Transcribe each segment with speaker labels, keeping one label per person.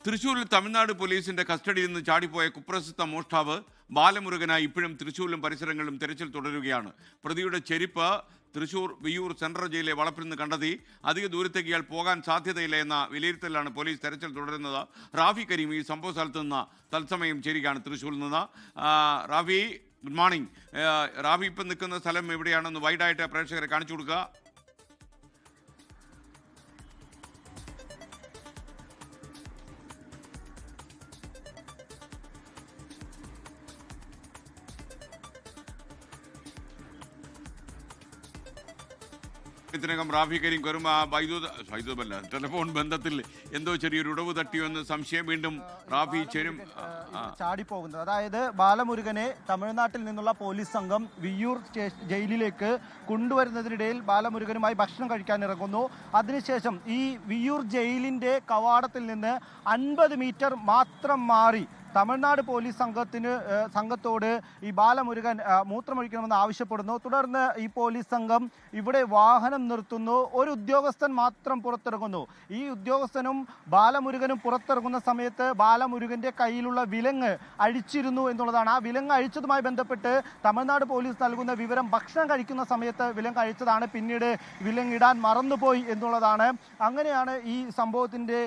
Speaker 1: തൃശ്ശൂരിൽ തമിഴ്നാട് പോലീസിന്റെ കസ്റ്റഡിയിൽ നിന്ന് ചാടിപ്പോയ കുപ്രസിദ്ധ മോഷ്ടാവ് ബാലമുരുകനായി ഇപ്പോഴും തൃശ്ശൂരിലും പരിസരങ്ങളിലും തെരച്ചിൽ തുടരുകയാണ്. പ്രതിയുടെ ചെരുപ്പ് തൃശ്ശൂർ വിയ്യൂർ സെൻട്രൽ ജയിലിലെ വളപ്പിൽ നിന്ന് കണ്ടെത്തി. അധിക ദൂരത്തേക്ക് ഇയാൾ പോകാൻ സാധ്യതയില്ല എന്ന വിലയിരുത്തലാണ് പോലീസ് തെരച്ചിൽ തുടരുന്നത്. റാഫി കരീം ഈ സംഭവ സ്ഥലത്ത് നിന്ന് തത്സമയം ചേരുകയാണ് തൃശ്ശൂരിൽ നിന്ന്. Rafi, good morning. റാഫി ഇപ്പം നിൽക്കുന്ന സ്ഥലം എവിടെയാണെന്ന് വൈഡായിട്ട് പ്രേക്ഷകരെ കാണിച്ചു കൊടുക്കുക. ഇതിനകം റാഫി കരീം കയറും. വൈദ്യുതമല്ല, ടെലിഫോൺ ബന്ധത്തിൽ എന്തോ ചെറിയൊരു ഉടവ് തട്ടിയോ എന്ന് സംശയം. വീണ്ടും റാഫി ചേരും
Speaker 2: ചാടിപ്പോകുന്നത്. അതായത് ബാലമുരുകനെ തമിഴ്നാട്ടിൽ നിന്നുള്ള പോലീസ് സംഘം വിയ്യൂർ ജയിലിലേക്ക് കൊണ്ടുവരുന്നതിനിടയിൽ ബാലമുരുകനുമായി ഭക്ഷണം കഴിക്കാൻ ഇറങ്ങുന്നു. അതിനുശേഷം ഈ വിയ്യൂർ ജയിലിന്റെ കവാടത്തിൽ നിന്ന് 50 മീറ്റർ മാത്രം മാറി തമിഴ്നാട് പോലീസ് സംഘത്തോട് ഈ ബാലമുരുകൻ മൂത്രമൊഴിക്കണമെന്ന് ആവശ്യപ്പെടുന്നു. തുടർന്ന് ഈ പോലീസ് സംഘം ഇവിടെ വാഹനം നിർത്തുന്നു. ഒരു ഉദ്യോഗസ്ഥൻ മാത്രം പുറത്തിറങ്ങുന്നു. ഈ ഉദ്യോഗസ്ഥനും ബാലമുരുകനും പുറത്തിറങ്ങുന്ന സമയത്ത് ബാലമുരുകന്റെ കയ്യിലുള്ള വിലങ്ങ് അഴിച്ചിരുന്നു എന്നുള്ളതാണ്. ആ വിലങ്ങ് അഴിച്ചതുമായി ബന്ധപ്പെട്ട് തമിഴ്നാട് പോലീസ് നൽകുന്ന വിവരം ഭക്ഷണം കഴിക്കുന്ന സമയത്ത് വിലങ്ങ് അഴിച്ചതാണ്, പിന്നീട് വിലങ്ങിടാൻ മറന്നുപോയി എന്നുള്ളതാണ്. അങ്ങനെയാണ് ഈ സംഭവത്തിന്റെ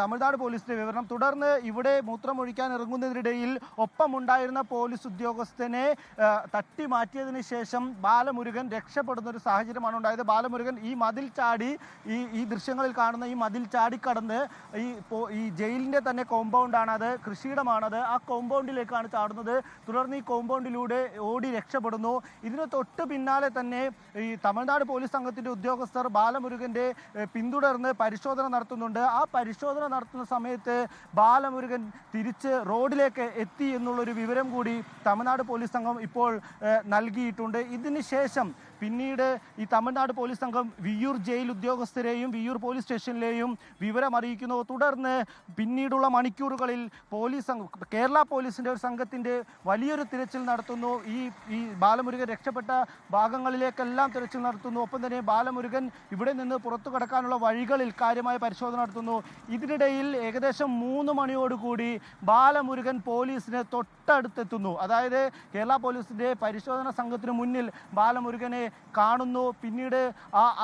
Speaker 2: തമിഴ്നാട് പോലീസിന്റെ വിവരണം. തുടർന്ന് ഇവിടെ മൂത്രമൊഴിക്കാൻ ഇറങ്ങുന്നതിനിടയിൽ ഒപ്പമുണ്ടായിരുന്ന പോലീസ് ഉദ്യോഗസ്ഥനെ തട്ടി മാറ്റിയതിനു ശേഷം ബാലമുരുകൻ രക്ഷപ്പെടുന്ന ഒരു സാഹചര്യമാണ് ഉണ്ടായത്. ബാലമുരുകൻ ഈ മതിൽ ചാടി, ഈ ദൃശ്യങ്ങളിൽ കാണുന്ന ഈ മതിൽ ചാടിക്കടന്ന് ഈ ജയിലിന്റെ തന്നെ കോമ്പൗണ്ടാണ്, അത് കൃഷിയിടമാണത്, ആ കോമ്പൗണ്ടിലേക്കാണ് ചാടുന്നത്. തുടർന്ന് ഈ കോമ്പൗണ്ടിലൂടെ ഓടി രക്ഷപ്പെടുന്നു. ഇതിന് തൊട്ട് പിന്നാലെ തന്നെ ഈ തമിഴ്നാട് പോലീസ് സംഘത്തിന്റെ ഉദ്യോഗസ്ഥർ ബാലമുരുകന്റെ പിന്തുടർന്ന് പരിശോധന നടത്തുന്നുണ്ട്. ആ പരിശോധന നടത്തുന്ന സമയത്ത് ബാലമുരുകൻ തിരിച്ച് റോഡിലേക്ക് എത്തി എന്നുള്ളൊരു വിവരം കൂടി തമിഴ്നാട് പോലീസ് സംഘം ഇപ്പോൾ നൽകിയിട്ടുണ്ട്. ഇതിന് ശേഷം പിന്നീട് ഈ തമിഴ്നാട് പോലീസ് സംഘം വിയ്യൂർ ജയിൽ ഉദ്യോഗസ്ഥരെയും വിയ്യൂർ പോലീസ് സ്റ്റേഷനിലെയും വിവരം അറിയിക്കുന്നു. തുടർന്ന് പിന്നീടുള്ള മണിക്കൂറുകളിൽ കേരള പോലീസിന്റെ ഒരു സംഘത്തിന്റെ വലിയൊരു തിരച്ചിൽ നടത്തുന്നു. ഈ ബാലമുരുകൻ രക്ഷപ്പെട്ട ഭാഗങ്ങളിലേക്കെല്ലാം തിരച്ചിൽ നടത്തുന്നു. ഒപ്പം തന്നെ ബാലമുരുകൻ ഇവിടെ നിന്ന് പുറത്തു കടക്കാനുള്ള വഴികളിൽ കാര്യമായ പരിശോധന നടത്തുന്നു. ഇതിനിടയിൽ ഏകദേശം 3 മണിയോടുകൂടി ബാലമുരുകൻ പോലീസിന് തൊട്ടടുത്തെത്തുന്നു. അതായത് കേരള പോലീസിന്റെ പരിശോധന സംഘത്തിന് മുന്നിൽ ബാലമുരുകനെ കാണുന്നു. പിന്നീട്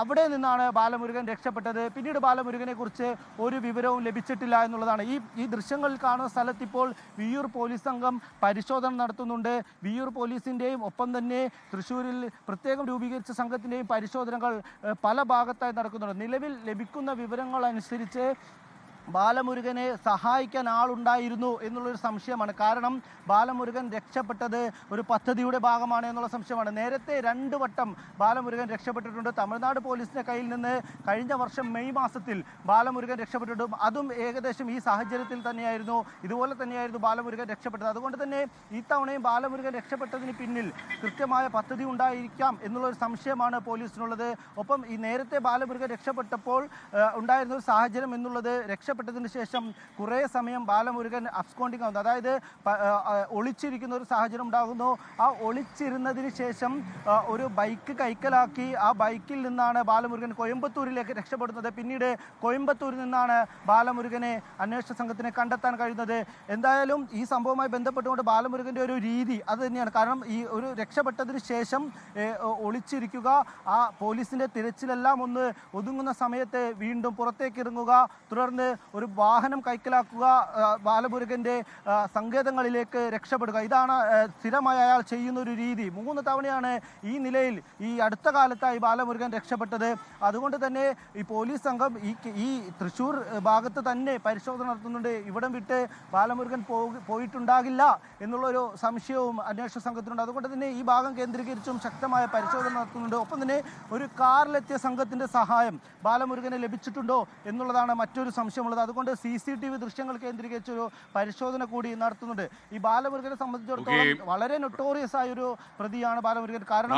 Speaker 2: അവിടെ നിന്നാണ് ബാലമുരുകൻ രക്ഷപ്പെട്ടത്. പിന്നീട് ബാലമുരുകനെ കുറിച്ച് ഒരു വിവരവും ലഭിച്ചിട്ടില്ല എന്നുള്ളതാണ്. ഈ ദൃശ്യങ്ങളിൽ കാണുന്ന സ്ഥലത്ത് ഇപ്പോൾ വിയ്യൂർ പോലീസ് സംഘം പരിശോധന നടത്തുന്നുണ്ട്. വിയ്യൂർ പോലീസിന്റെയും ഒപ്പം തന്നെ തൃശ്ശൂരിൽ പ്രത്യേകം രൂപീകരിച്ച സംഘത്തിന്റെയും പരിശോധനകൾ പല ഭാഗത്തായി നടക്കുന്നുണ്ട്. നിലവിൽ ലഭിക്കുന്ന വിവരങ്ങൾ അനുസരിച്ച് ബാലമുരുകനെ സഹായിക്കാൻ ആളുണ്ടായിരുന്നു എന്നുള്ളൊരു സംശയമാണ്. കാരണം ബാലമുരുകൻ രക്ഷപ്പെട്ടത് ഒരു പദ്ധതിയുടെ ഭാഗമാണ് എന്നുള്ള സംശയമാണ്. നേരത്തെ 2 വട്ടം ബാലമുരുകൻ രക്ഷപ്പെട്ടിട്ടുണ്ട്. തമിഴ്നാട് പോലീസിന്റെ കയ്യിൽ നിന്ന് കഴിഞ്ഞ വർഷം മെയ് മാസത്തിൽ ബാലമുരുകൻ രക്ഷപ്പെട്ടിട്ടും അതും ഏകദേശം ഈ സാഹചര്യത്തിൽ തന്നെയായിരുന്നു, ഇതുപോലെ തന്നെയായിരുന്നു ബാലമുരുകൻ രക്ഷപ്പെട്ടത്. അതുകൊണ്ട് തന്നെ ഈ തവണയും ബാലമുരുകൻ രക്ഷപ്പെട്ടതിന് പിന്നിൽ കൃത്യമായ പദ്ധതി ഉണ്ടായിരിക്കാം എന്നുള്ളൊരു സംശയമാണ് പോലീസിനുള്ളത്. ഒപ്പം ഈ നേരത്തെ ബാലമുരുകൻ രക്ഷപ്പെട്ടപ്പോൾ ഉണ്ടായിരുന്ന ഒരു സാഹചര്യം എന്നുള്ളത് രക്ഷപ്പെട്ടതിന് ശേഷം കുറേ സമയം ബാലമുരുകൻ അബ്സ്കോണ്ടിങ് ആവുന്നു, അതായത് ഒളിച്ചിരിക്കുന്ന ഒരു സാഹചര്യം ഉണ്ടാകുന്നു. ആ ഒളിച്ചിരുന്നതിന് ശേഷം ഒരു ബൈക്ക് കൈക്കലാക്കി ആ ബൈക്കിൽ നിന്നാണ് ബാലമുരുകൻ കോയമ്പത്തൂരിലേക്ക് രക്ഷപ്പെടുന്നത്. പിന്നീട് കോയമ്പത്തൂരിൽ നിന്നാണ് ബാലമുരുകനെ അന്വേഷണ സംഘത്തിന് കണ്ടെത്താൻ കഴിയുന്നത്. എന്തായാലും ഈ സംഭവവുമായി ബന്ധപ്പെട്ടുകൊണ്ട് ബാലമുരുകൻ്റെ ഒരു രീതി അത് തന്നെയാണ്. കാരണം ഈ ഒരു രക്ഷപ്പെട്ടതിന് ശേഷം ഒളിച്ചിരിക്കുക, ആ പോലീസിൻ്റെ തിരച്ചിലെല്ലാം ഒന്ന് ഒതുങ്ങുന്ന സമയത്ത് വീണ്ടും പുറത്തേക്ക് ഇറങ്ങുക, തുടർന്ന് ഒരു വാഹനം കൈക്കലാക്കുക, ബാലമുരുകൻ്റെ സങ്കേതങ്ങളിലേക്ക് രക്ഷപ്പെടുക. ഇതാണ് സ്ഥിരമായി അയാൾ ചെയ്യുന്ന ഒരു രീതി. 3 തവണയാണ് ഈ നിലയിൽ ഈ അടുത്ത കാലത്തായി ബാലമുരുകൻ രക്ഷപ്പെട്ടത്. അതുകൊണ്ട് തന്നെ ഈ പോലീസ് സംഘം ഈ തൃശ്ശൂർ ഭാഗത്ത് തന്നെ പരിശോധന നടത്തുന്നുണ്ട്. ഇവിടം വിട്ട് ബാലമുരുകൻ പോയിട്ടുണ്ടാകില്ല എന്നുള്ളൊരു സംശയവും അന്വേഷണ സംഘത്തിനുണ്ട്. അതുകൊണ്ട് തന്നെ ഈ ഭാഗം കേന്ദ്രീകരിച്ചും ശക്തമായ പരിശോധന നടത്തുന്നുണ്ട്. ഒപ്പം തന്നെ ഒരു കാറിലെത്തിയ സംഘത്തിൻ്റെ സഹായം ബാലമുരുകനെ ലഭിച്ചിട്ടുണ്ടോ എന്നുള്ളതാണ് മറ്റൊരു സംശയമുള്ളത്. അതുകൊണ്ട് CCTV ദൃശ്യങ്ങൾ കേന്ദ്രീകരിച്ചൊരു പരിശോധന കൂടി നടത്തുന്നുണ്ട്. ഈ ബാലമുരുകനെ സംബന്ധിച്ചിടത്തോളം വളരെ നൊട്ടോറിയസ് ആയ ഒരു പ്രതിയാണ് ബാലമുരുകൻ. കാരണം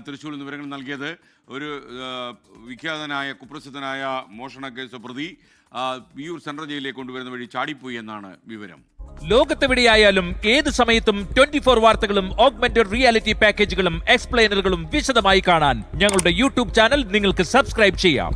Speaker 1: തൃശ്ശൂരിൽ നിന്ന് വിവരങ്ങൾ നൽകിയത്. ഒരു വിഖ്യാതനായ കുപ്രസിദ്ധനായ മോഷണ കേസ് പ്രതി വിയ്യൂർ സെൻട്രൽ ജയിലിലേക്ക് കൊണ്ടുവരുന്ന വഴി ചാടിപ്പോയി എന്നാണ് വിവരം.
Speaker 3: ലോകത്തെവിടെയായാലും ഏത് സമയത്തും 24 വാർത്തകളും ഓഗ്മെന്റഡ് റിയാലിറ്റി പാക്കേജുകളും എക്സ്പ്ലെയിനറുകളും വിശദമായി കാണാൻ ഞങ്ങളുടെ YouTube ചാനൽ നിങ്ങൾക്ക് സബ്സ്ക്രൈബ് ചെയ്യാം.